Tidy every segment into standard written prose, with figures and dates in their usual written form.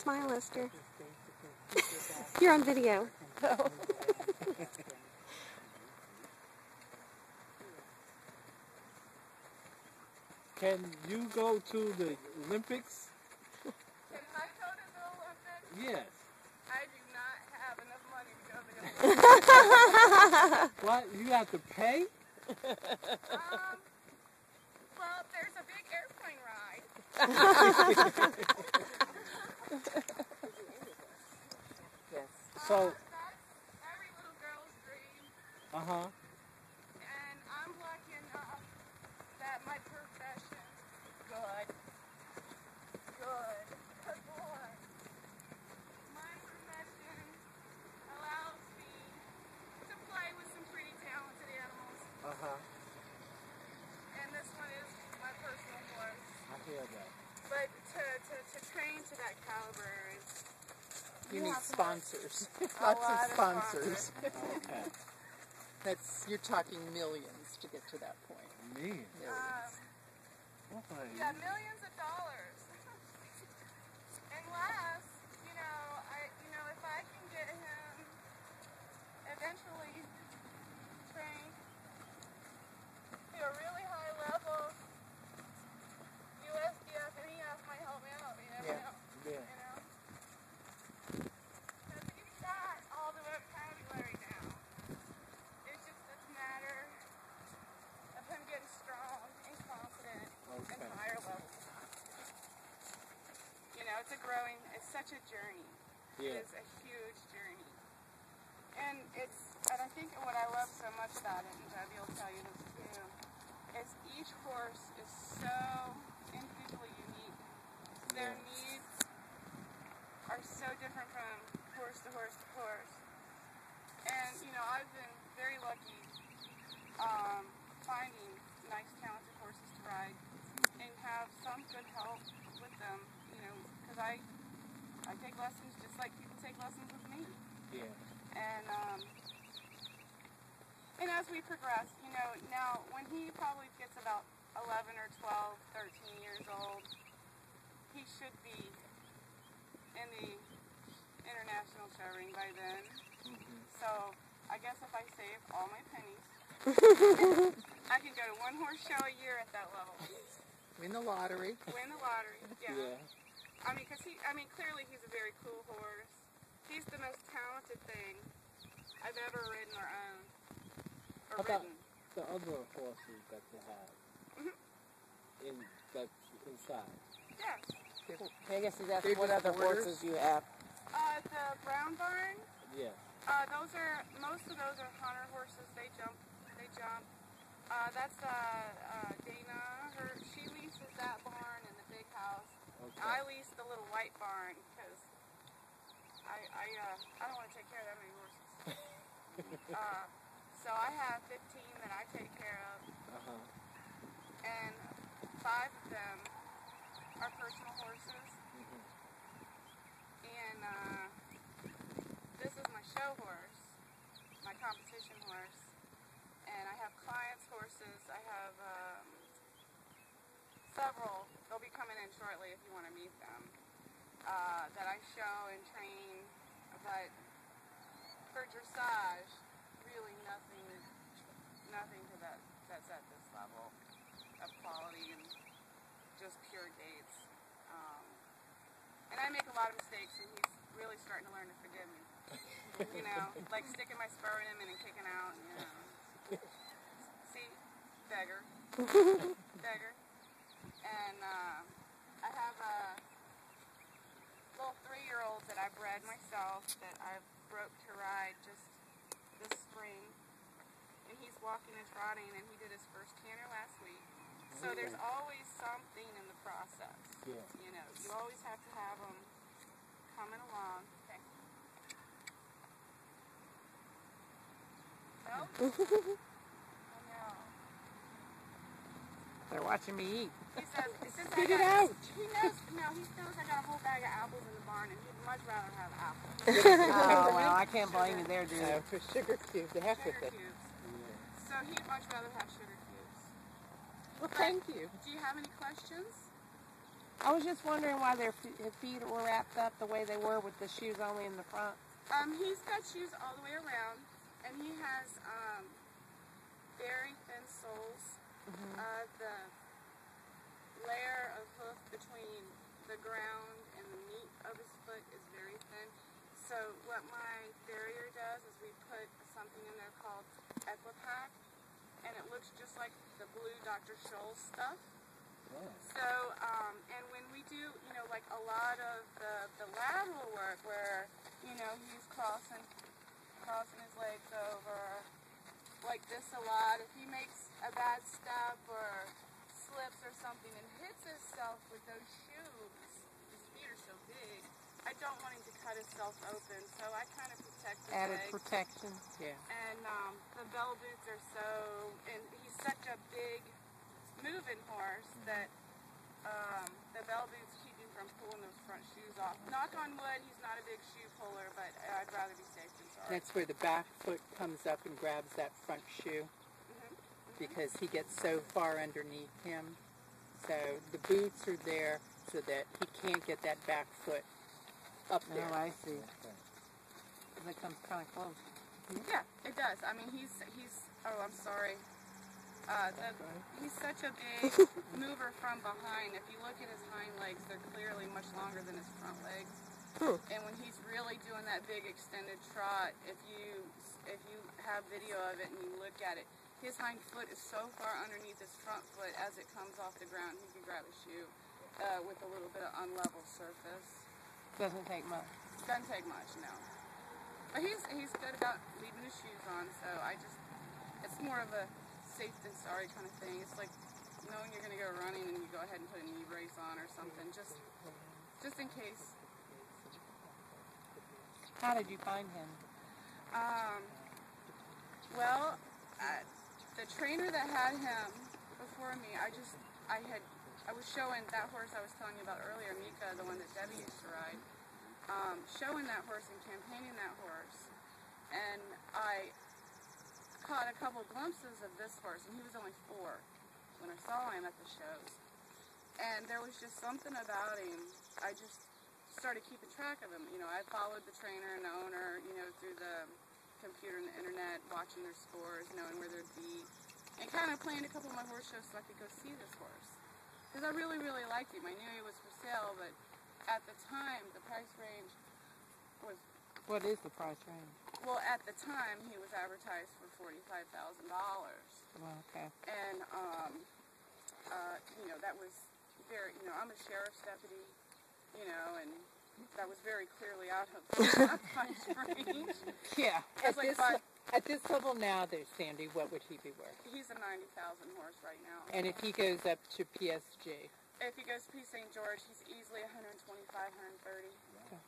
Smile, Esther. You're on video. No. Can you go to the Olympics? Can I go to the Olympics? Yes. I do not have enough money to go to the Olympics. What? You have to pay? Well, there's a big airplane ride. Yes. So, That's every little girl's dream. uh-huh. And I'm lucky enough that my profession, good, boy, my profession allows me to play with some pretty talented animals. Uh-huh. And this one is my personal horse. I hear that. But to train to that caliber is... You need have to sponsors. have Lots of sponsors. Okay. You're talking millions to get to that point. Me? Millions. Yeah, millions of dollars. Unless, if I can get him eventually trained to a really high level, USDF and EF might help me out, you never know. Yeah. Because he's got all the vocabulary now. It's just a matter of him getting strong and confident and higher level. It's such a journey. Yeah. It is a huge journey. And I think what I love so much about it, and Debbie will tell you this too, is each horse is so individually unique. Their needs are so different from horse to horse to horse. And, I've been very lucky finding nice, talented horses to ride and have some good help with them, because I take lessons just like people take lessons with me. Yeah. And as we progress, now when he probably gets about 11 or 12, 13 years old, he should be in the international show ring by then. Mm-hmm. So I guess if I save all my pennies, I can go to one horse show a year at that level. Win the lottery. Win the lottery, yeah. Yeah. Clearly he's a very cool horse. He's the most talented thing I've ever ridden or owned. How about the other horses that you have? That's inside? Yeah. I guess he's asking what other horses you have. The brown barn, Yeah. most of those are hunter horses. They jump. That's Dana. She leases that barn in the big house. Okay. I lease the little white barn because I don't want to take care of that many horses. So I have 15 that I take care of, and 5 of them are personal horses. And this is my show horse, my competition horse. And I have clients' horses. I have several. They'll be coming in shortly if you want to meet them. That I show and train. But for dressage, really nothing to that's at this level of quality and just pure gaits. And I make a lot of mistakes, and he's really starting to learn to forgive me. Like sticking my spur in him and then kicking out. See, beggar. And I have little 3-year-olds that I bred myself that I've broke to ride just this spring. And he's walking and trotting, and he did his first canter last week. So there's always something in the process. Yeah. You always have to have them coming along. Okay. No? I know. They're watching me eat. He says, Spit it out. He knows I got a whole bag of apples in the barn, and he'd much rather have apples. Oh, well, I can't blame you there, dude. For sugar cubes. They have Sugar to. cubes. So he'd much rather have sugar cubes. Well, thank you. Do you have any questions? I was just wondering why his feet were wrapped up the way they were with the shoes only in the front. He's got shoes all the way around, and he has very thin soles. The layer of hoof between the ground and the meat of his foot is very thin. So what my farrier does is we put something in there called Equipack, and it looks just like the blue Dr. Scholl's stuff. So, and when we do, you know, like a lot of the lateral work where, you know, he's crossing his legs over like this a lot, if he makes a bad step or slips or something and hits himself with those shoes, his feet are so big, I don't want him to cut himself open, so I kind of protect his Added legs. protection. Yeah. And the bell boots are so, and he's such a big moving horse that the bell boots keep him from pulling those front shoes off. Knock on wood, he's not a big shoe puller, but I'd rather be safe than sorry. That's where the back foot comes up and grabs that front shoe because he gets so far underneath him. So the boots are there so that he can't get that back foot up there. Oh, I see. It comes kind of close. Yeah, it does. I mean, he's oh, I'm sorry. He's such a big mover from behind. If you look at his hind legs, they're clearly much longer than his front legs. And when he's really doing that big extended trot, if you have video of it and you look at it, his hind foot is so far underneath his front foot as it comes off the ground, he can grab a shoe with a little bit of unlevel surface. Doesn't take much. Doesn't take much, no. But he's good about leaving his shoes on, so it's more of a safe than sorry kind of thing. It's like knowing you're going to go running and you go ahead and put a knee brace on or something, just in case. How did you find him? Well, the trainer that had him before me, I was showing that horse I was telling you about earlier, Mika, the one that Debbie used to ride, showing that horse and campaigning that horse, and I caught a couple glimpses of this horse, and he was only 4 when I saw him at the shows. And there was just something about him. I just started keeping track of him. You know, I followed the trainer and the owner, you know, through the computer and the internet, watching their scores, knowing where they'd be, and kind of planned a couple of my horse shows so I could go see this horse. Because I really, really liked him. I knew he was for sale, but at the time, the price range was... What is the price range? Well, at the time, he was advertised for $45,000. Well, okay. And, you know, that was very, you know, I'm a sheriff's deputy, you know, and that was very clearly out of my price range. Yeah. At this level now, though, Sandy, what would he be worth? He's a 90,000 horse right now. And if he goes up to PSG? If he goes to P. St. George, he's easily 125, 130. Okay.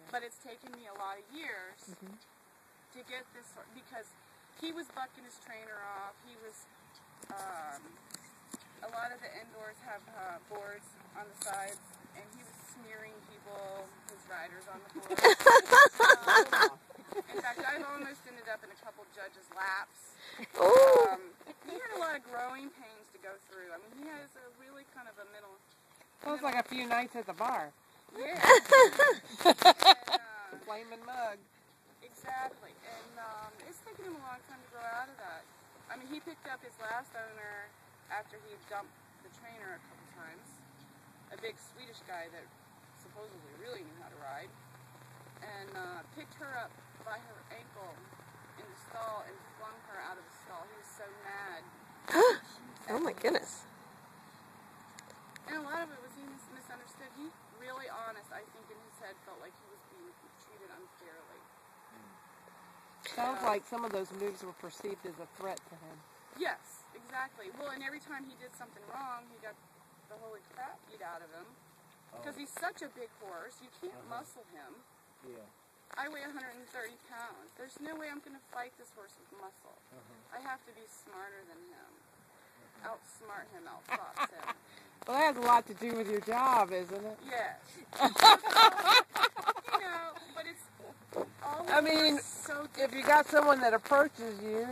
But it's taken me a lot of years to get this, because he was bucking his trainer off. He was, a lot of the indoors have boards on the sides, and he was smearing people, his riders on the board. In fact, I've almost ended up in a couple judges' laps. He had a lot of growing pains to go through. I mean, he has a really kind of a middle... Sounds like a few nights at the bar. Yeah. Flaming mug. Exactly. And it's taken him a long time to grow out of that. I mean, he picked up his last owner after he dumped the trainer a couple times. A big Swedish guy that supposedly really knew how to ride. And picked her up by her ankle in the stall and flung her out of the stall. He was so mad. Oh my goodness. And a lot of it was he misunderstood. He really honest, I think, in his head felt like he was being treated unfairly. Sounds like some of those moves were perceived as a threat to him. Yes, exactly. Well, and every time he did something wrong, he got the holy crap beat out of him. Because he's such a big horse, you can't muscle him. Yeah. I weigh 130 pounds. There's no way I'm going to fight this horse with muscle. I have to be smarter than him. Outsmart him, outfox him. Well, that has a lot to do with your job, isn't it? Yes. You know, but it's all I mean, so if you got someone that approaches you,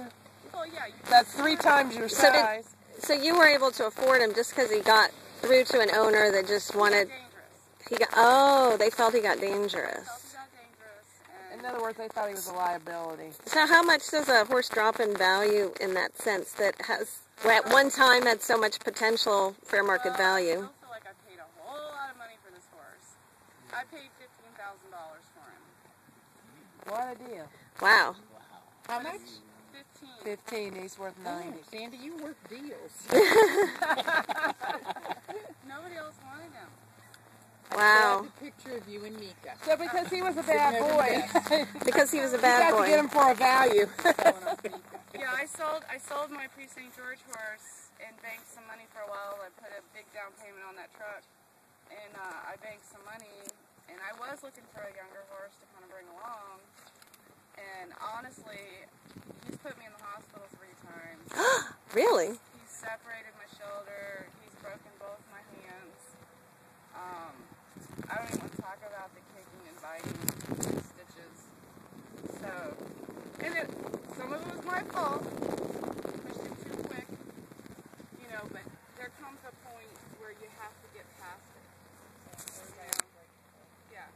well, yeah, that's 3 times your size. So you were able to afford him just because he got through to an owner that just wanted. Dangerous. They felt he got dangerous. Felt he got dangerous. And In other words, they thought he was a liability. So how much does a horse drop in value in that sense that has, at one time, had so much potential fair market value? I don't feel like I paid a whole lot of money for this horse. I paid $15,000 for him. What a deal. Wow. How much? 15. He's worth 90. Oh, Sandy, you work deals. Nobody else wanted him. Wow. The picture of you and Mika. So because he was a bad boy, Because he was a you bad got to boy. get him for a value. Yeah, I sold my pre-St. George horse and banked some money for a while. I put a big down payment on that truck, and I banked some money. And I was looking for a younger horse to kind of bring along. And honestly, he's put me in the hospital 3 times. Really? He's separated my shoulder. He's broken both my hands. I don't even want to talk about the kicking and biting and stitches. So, and some of it was my fault. Pushed him too quick, you know. But there comes a point where you have to get past it. You know? Yeah.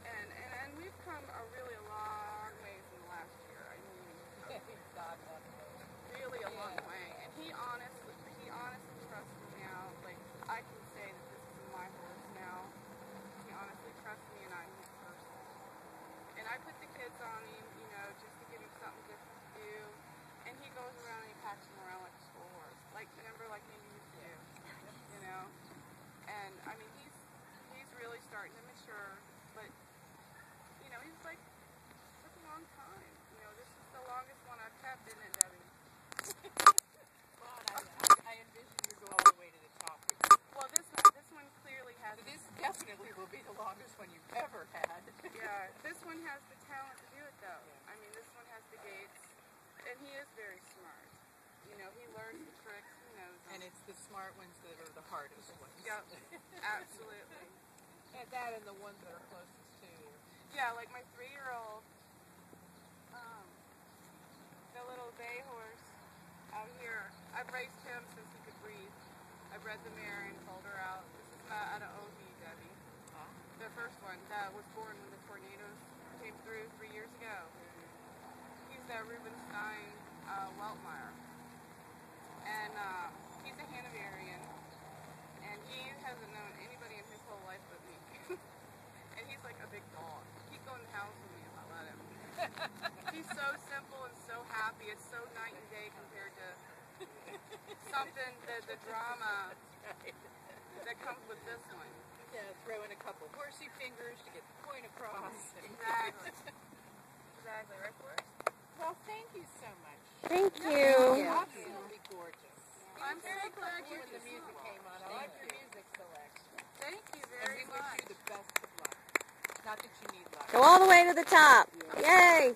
And we've come a really long ways in the last year. I mean, really a long way. And he honestly trusts me now. Like, I can say that this is my horse now. He honestly trusts me, and I'm his person. And I put the kids on him, you know, just to give him something different to do. And he goes around and he packs him around like a school horse. Like, remember, like he used to, you know? And, I mean, he's really starting to mature. But, you know, he's like, took a long time. You know, this is the longest one I've kept, isn't it, Debbie? I envision you go all the way to the top. Well, this one clearly has. So this definitely will be the longest one you've ever had. Yeah, this one has the talent to do it, though. I mean, this one has the gaits, and he is very smart. You know, he learns the tricks, he knows them. And it's the smart ones that are the hardest ones. Yep, absolutely. And that and the ones that are closest to you. Yeah, like my 3-year-old, the little bay horse out here. I've raised him since he could breathe. I bred the mare and pulled her out. This is out of OB, Debbie. The first one that was born when the tornadoes came through 3 years ago. He's a Rubenstein Weltmeyer. And he's a Hanoverian. And he hasn't known anybody in his whole life but me. And he's like a big dog. He'd go in the house with me if I let him. He's so simple and so happy. It's so night and day compared to something, the drama that comes with this one. Yeah, throw in a couple horsey fingers to get the point across. Exactly. Exactly, right, Forrest? Well, thank you so much. Thank you. Absolutely gorgeous. I'm very glad you When the music came on, I like your music selection. Thank you And very we wish much. you the best of luck. Not that you need luck. Go all the way to the top. Yay.